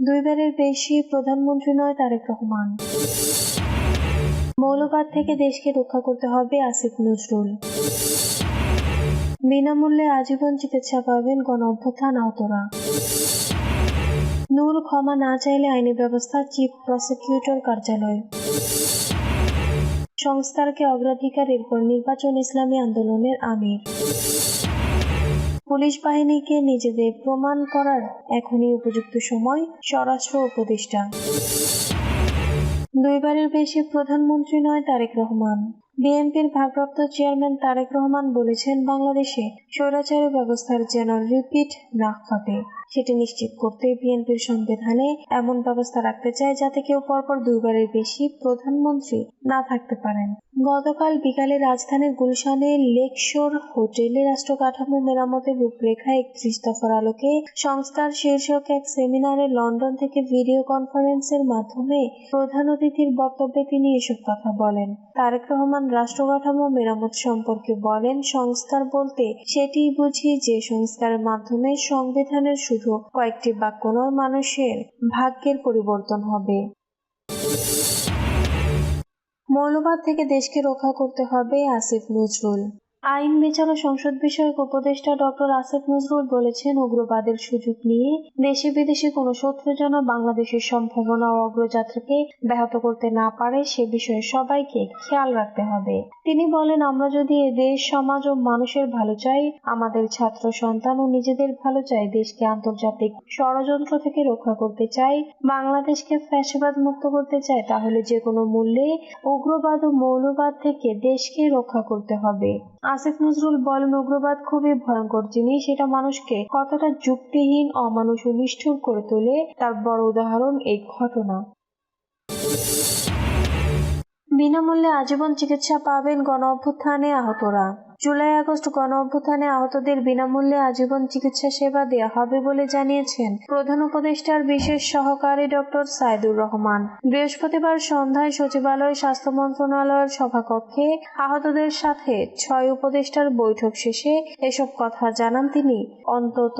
দুইবারের বেশি প্রধানমন্ত্রী নয় তারেক রহমান। মৌলবাদ থেকে দেশকে রক্ষা করতে হবে আসিফ নজরুল। বিনামূল্যে আজীবন চিকিৎসা পাবেন গণ-অভ্যুত্থান আহতরা। নূর ক্ষমা না চাইলে আইনি ব্যবস্থা চিফ প্রসিকিউটর কার্যালয়। সংস্কারকে অগ্রাধিকার, এরপর নির্বাচন, ইসলামী আন্দোলনের আমির। পুলিশ বাহিনীকে নিজেদের প্রমাণ করার এখনই উপযুক্ত সময়, স্বরাষ্ট্র উপদেষ্টা। দুইবারের বেশি প্রধানমন্ত্রী নয় তারেক রহমান। বিএনপির ভারপ্রাপ্ত চেয়ারম্যান তারেক রহমান বলেছেন, বাংলাদেশে স্বৈরাচারী ব্যবস্থার যেন রিপিট না ঘটে সেটি নিশ্চিত করতে বিএনপির সংবিধানে এমন ব্যবস্থা রাখতে চায় যাতে কেউ পরপর দুইবারের বেশি প্রধানমন্ত্রী না থাকতে পারেন। গতকাল বিকালে রাজধানীর গুলশানে লেকশোর হোটেলে রাষ্ট্র কাঠামো মেরামতের রূপরেখা 31 দফার আলোকে সংস্কার শীর্ষক এক সেমিনারে লন্ডন থেকে ভিডিও কনফারেন্সের মাধ্যমে প্রধান অতিথির বক্তব্যে তিনি এসব কথা বলেন। তারেক রহমান রাষ্ট্র কাঠামো মেরামত সম্পর্কে বলেন, সংস্কার বলতে সেটিই বুঝি যে সংস্কারের মাধ্যমে সংবিধানের শুধু কয়েকটি বাক্য নয়, মানুষের ভাগ্যের পরিবর্তন হবে। মৌলবাদ থেকে দেশকে রক্ষা করতে হবে আসিফ নজরুল। আইন, বিচার ও সংসদ বিষয়ক উপদেষ্টা ডক্টর আসিফ নজরুল বলেছেন, উগ্রবাদের সুযোগ নিয়ে দেশি বিদেশি কোনো শত্রু যেন বাংলাদেশের সম্ভাবনা ও অগ্রযাত্রাকে ব্যাহত করতে না পারে সে বিষয়ে সবাইকে খেয়াল রাখতে হবে। তিনি বলেন, আমরা যদি এ দেশ, সমাজ ও মানুষের ভালো চাই, আমাদের ছাত্র সন্তান ও নিজেদের ভালো চাই, দেশকে আন্তর্জাতিক ষড়যন্ত্র থেকে রক্ষা করতে চাই, বাংলাদেশকে ফ্যাসিবাদ মুক্ত করতে চাই, তাহলে যে কোনো মূল্যে উগ্রবাদ ও মৌলবাদ থেকে দেশকে রক্ষা করতে হবে। আসিফ নজরুল বলেন, উগ্রবাদ খুবই ভয়ঙ্কর জিনিস, এটা মানুষকে কতটা যুক্তিহীন, অমানুষ ও নিষ্ঠুর করে তোলে তার বড় উদাহরণ এই ঘটনা। বিনামূল্যে আজীবন চিকিৎসা পাবেন গণ-অভ্যুত্থানে আহতরা। জুলাই আগস্ট গণ-অভ্যুত্থানে আহতদের বিনামূল্যে আজীবন চিকিৎসা সেবা দেওয়া হবে বলে জানিয়েছেন প্রধান উপদেষ্টার বিশেষ সহকারী ডক্টর সাইদুর রহমান। বৃহস্পতিবার সন্ধ্যায় সচিবালয়, স্বাস্থ্য মন্ত্রণালয়ের সভাকক্ষে আহতদের সাথে 6 উপদেষ্টার বৈঠক শেষে এসব কথা জানান তিনি। অন্তত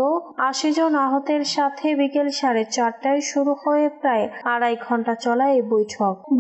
80 জন আহতের সাথে বিকেল 4:30টায় শুরু হয়ে প্রায় 2.5 ঘন্টা চলা এই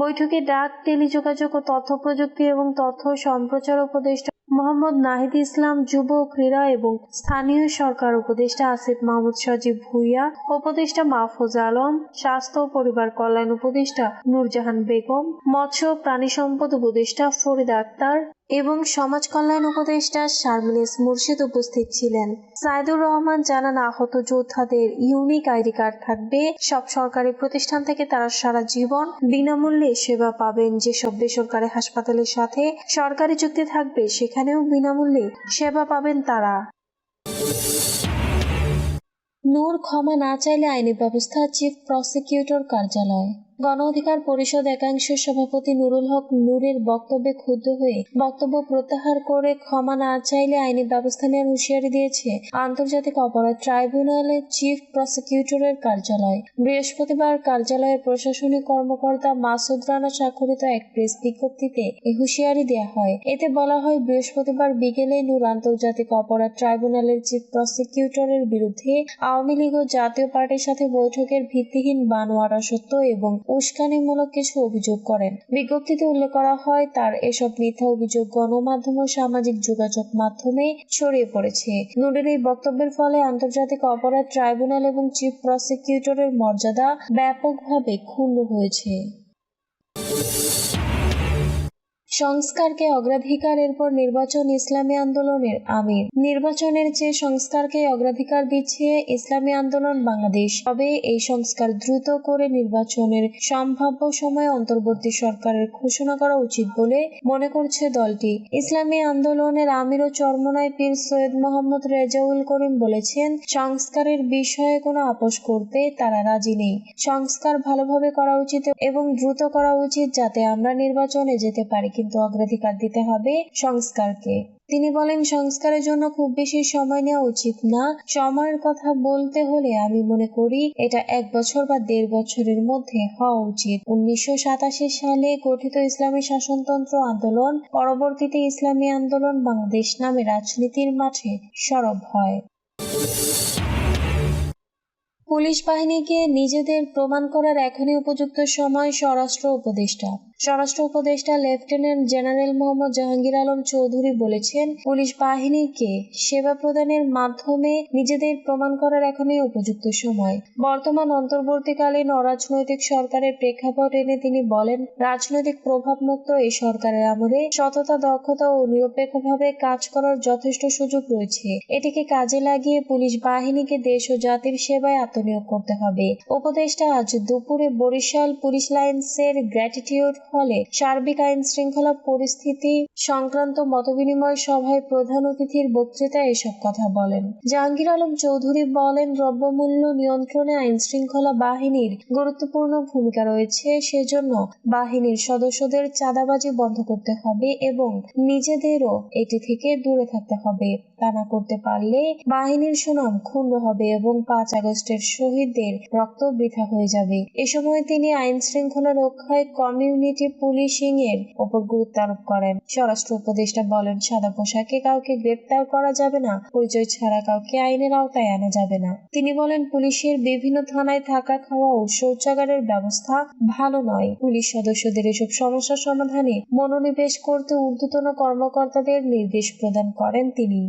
বৈঠকে ডাক, টেলিযোগাযোগ ও তথ্য প্রযুক্তি এবং তথ্য সম্প্রচার উপদেষ্টা মোহাম্মদ নাহিদ ইসলাম, যুব, ক্রীড়া এবং স্থানীয় সরকার উপদেষ্টা আসিফ মাহমুদ সজীব ভুঁইয়া, উপদেষ্টা মাহফুজ আলম, স্বাস্থ্য ও পরিবার কল্যাণ উপদেষ্টা নূরজাহান বেগম, মৎস্য ও প্রাণী সম্পদ উপদেষ্টা ফরিদা আক্তার এবং সমাজ কল্যাণ উপদেষ্টা শারমিনেস মুর্শিদ উপস্থিত ছিলেন। সাইদুর রহমান জানান, আহত যোদ্ধাদের ইউনিক আইডি কার্ড থাকবে। সব সরকারি প্রতিষ্ঠান থেকে তারা সারা জীবন বিনামূল্যে সেবা পাবেন। যেসব বেসরকারি হাসপাতালের সাথে সরকারি চুক্তি থাকবে সেখানেও বিনামূল্যে সেবা পাবেন তারা। নূর ক্ষমা না চাইলে আইনি ব্যবস্থা, চিফ প্রসিকিউটর কার্যালয়। গণ অধিকার পরিষদ একাংশের সভাপতি নুরুল হক নূরের বক্তব্যে ক্ষুব্ধ হয়ে বক্তব্য প্রত্যাহার করে ক্ষমা না চাইলে আইনি ব্যবস্থা নেওয়ার হুঁশিয়ারি দিয়েছে আন্তর্জাতিক অপরাধ ট্রাইব্যুনালের চিফ প্রসিকিউটরের কার্যালয়। বৃহস্পতিবার কার্যালয়ের প্রশাসনিক কর্মকর্তা মাসুদ রানা স্বাক্ষরিত এক প্রেস বিজ্ঞপ্তিতে এই হুঁশিয়ারি দেওয়া হয়। এতে বলা হয়, বৃহস্পতিবার বিকেলে নূর আন্তর্জাতিক অপরাধ ট্রাইব্যুনালের চিফ প্রসিকিউটরের বিরুদ্ধে আওয়ামী লীগ ও জাতীয় পার্টির সাথে বৈঠকের ভিত্তিহীন, বানোয়াট, অসত্য এবং উস্কানিমূলক কিছু অভিযোগ করেন। বিজ্ঞপ্তিতে উল্লেখ করা হয়, তার এসব মিথ্যা অভিযোগ গণমাধ্যম ও সামাজিক যোগাযোগ মাধ্যমে ছড়িয়ে পড়েছে। নূরের এই বক্তব্যের ফলে আন্তর্জাতিক অপরাধ ট্রাইব্যুনাল এবং চিফ প্রসিকিউটরের মর্যাদা ব্যাপকভাবে ক্ষুণ্ণ হয়েছে। সংস্কারকে অগ্রাধিকার, এরপর নির্বাচন, ইসলামী আন্দোলনের আমির। নির্বাচনের চেয়ে সংস্কারকে অগ্রাধিকার দিচ্ছে ইসলামী আন্দোলন বাংলাদেশ। তবে এই সংস্কার দ্রুত করে নির্বাচনের সম্ভাব্য সময়ে অন্তর্বর্তী সরকারের ঘোষণা করা উচিত বলে মনে করছে দলটি। ইসলামী আন্দোলনের আমির ও চরমোনাই পীর সৈয়দ মোহাম্মদ রেজাউল করিম বলেছেন, সংস্কারের বিষয়ে কোনো আপোষ করতে তারা রাজি নেই। সংস্কার ভালোভাবে করা উচিত এবং দ্রুত করা উচিত যাতে আমরা নির্বাচনে যেতে পারি, কিন্তু কিন্তু অগ্রাধিকার দিতে হবে সংস্কারকে। তিনি বলেন, সংস্কারের জন্য খুব বেশি সময় নেওয়া উচিত না। সময়ের কথা বলতে হলে আমি মনে করি এটা 1 বছর বা 1.5 বছরের মধ্যে হওয়া উচিত। 1987 সালে গঠিত ইসলামী শাসনতন্ত্র আন্দোলন পরবর্তীতে ইসলামী আন্দোলন বাংলাদেশ নামে রাজনীতির মাঠে সরব হয়। পুলিশ বাহিনীকে নিজেদের প্রমাণ করার এখনই উপযুক্ত সময়। স্বরাষ্ট্র উপদেষ্টা লেফটেন্যান্ট জেনারেল মোহাম্মদ জাহাঙ্গীর আলম চৌধুরী বলেছেন, পুলিশ বাহিনীকে সেবা প্রদানের মাধ্যমে নিজেদের প্রমাণ করার এখনই উপযুক্ত সময়। বর্তমান অন্তর্বর্তীকালীন অরাজনৈতিক সরকারের প্রেক্ষাপট এনে তিনি বলেন, রাজনৈতিক প্রভাবমুক্ত এই সরকারের আমলে সততা, দক্ষতা ও নিরপেক্ষভাবে কাজ করার যথেষ্ট সুযোগ রয়েছে। এটিকে কাজে লাগিয়ে পুলিশ বাহিনীকে দেশ ও জাতির সেবায় আত্মনিয়োগ করতে হবে। উপদেষ্টা আজ দুপুরে বরিশাল পুলিশ লাইন্সের গ্র্যাটিটিউড হলে সার্বিক আইন শৃঙ্খলা পরিস্থিতি সংক্রান্ত মতবিনিময় সভায় প্রধান অতিথির বক্তৃতায় এসব কথা বলেন। জাহাঙ্গীর আলম চৌধুরী বলেন, দ্রব্যমূল্য নিয়ন্ত্রণে আইন শৃঙ্খলা বাহিনীর গুরুত্বপূর্ণ ভূমিকা রয়েছে। সেজন্য বাহিনীর সদস্যদের চাঁদাবাজি বন্ধ করতে হবে এবং নিজেদেরও এটি থেকে দূরে থাকতে হবে। তা না করতে পারলে বাহিনীর সুনাম ক্ষুণ্ণ হবে এবং 5 আগস্টের শহীদদের রক্ত বৃথা হয়ে যাবে। এ সময় তিনি আইন শৃঙ্খলা রক্ষায় কমিউনিটি পুলিশিং এর উপর গুরুত্ব আরোপ করেন। স্বরাষ্ট্র উপদেষ্টা বলেন, সাদা পোশাকে কাউকে গ্রেপ্তার করা যাবে না, পরিচয় ছাড়া কাউকে আইনের আওতায় আনা যাবে না। তিনি বলেন, পুলিশের বিভিন্ন থানায় থাকা, খাওয়া ও শৌচাগারের ব্যবস্থা ভালো নয়। পুলিশ সদস্যদের এসব সমস্যা সমাধানে মনোনিবেশ করতে ঊর্ধ্বতন কর্মকর্তাদের নির্দেশ প্রদান করেন তিনি।